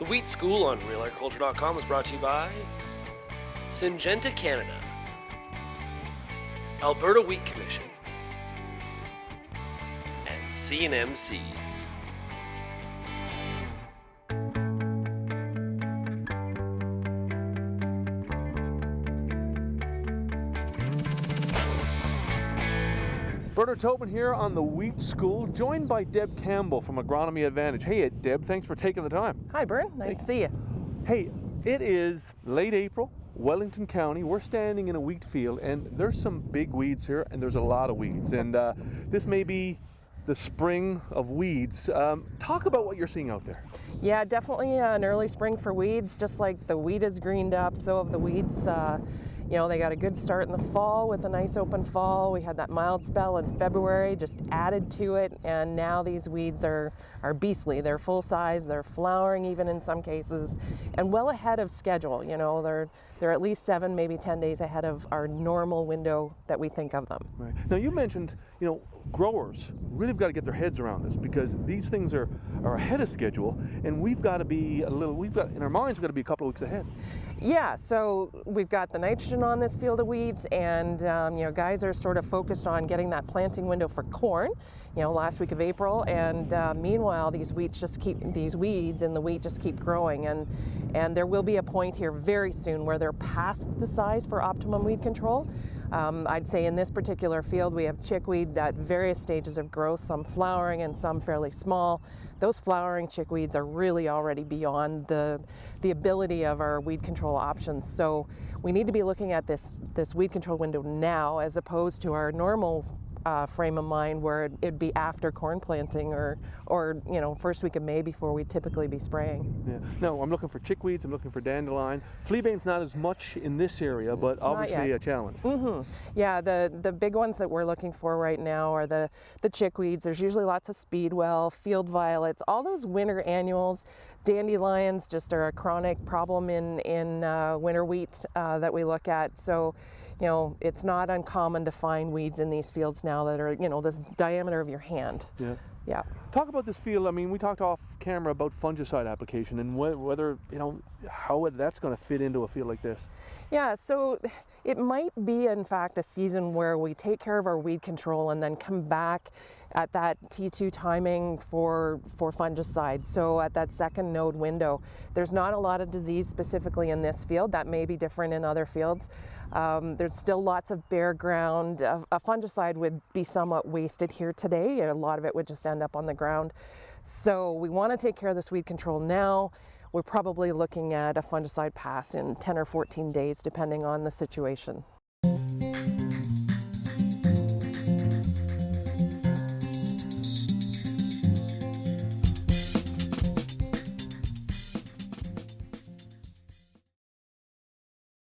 Wheat School on RealAgriculture.com is brought to you by Syngenta Canada, Alberta Wheat Commission, and C&M Seeds. Bernard Tobin here on the Wheat School, joined by Deb Campbell from Agronomy Advantage. Hey, Deb, thanks for taking the time. Hi, Bern. Nice to see you. Hey, it is late April, Wellington County. We're standing in a wheat field, and there's some big weeds here, and there's a lot of weeds. And this may be the spring of weeds. Talk about what you're seeing out there. Yeah, definitely an early spring for weeds. Just like the wheat is greened up, so have the weeds. You know, they got a good start in the fall with a nice open fall. We had that mild spell in February, just added to it, and now these weeds are beastly. They're full size, they're flowering even in some cases, and well ahead of schedule. You know, they're at least 7, maybe 10 days ahead of our normal window that we think of them. Right. Now you mentioned, you know, growers really have got to get their heads around this because these things are ahead of schedule, and we've got to be in our minds, we've got to be a couple of weeks ahead. Yeah, so we've got the nitrogen on this field of weeds, and you know, guys are sort of focused on getting that planting window for corn, you know, last week of April, and meanwhile these weeds in the wheat just keep growing, and there will be a point here very soon where they're past the size for optimum weed control. I'd say in this particular field we have chickweed at various stages of growth, some flowering and some fairly small. Those flowering chickweeds are really already beyond the ability of our weed control options. So we need to be looking at this weed control window now as opposed to our normal frame of mind where it'd be after corn planting or you know, first week of May before we'd typically be spraying. Yeah. No, I'm looking for chickweeds, I'm looking for dandelion. Fleabane's not as much in this area, but obviously a challenge. Mm-hmm. Yeah, the big ones that we're looking for right now are the chickweeds. There's usually lots of speedwell, field violets, all those winter annuals. Dandelions just are a chronic problem in winter wheat that we look at. So, you know, it's not uncommon to find weeds in these fields now that are, you know, the diameter of your hand. Yeah. Yeah. Talk about this field. I mean, we talked off camera about fungicide application and whether, you know, how that's going to fit into a field like this. Yeah, so it might be, in fact, a season where we take care of our weed control and then come back at that T2 timing for fungicide. So at that second node window, there's not a lot of disease specifically in this field. That may be different in other fields. There's still lots of bare ground. A fungicide would be somewhat wasted here today. A lot of it would just end up on the ground. So we want to take care of this weed control now. We're probably looking at a fungicide pass in 10 or 14 days, depending on the situation.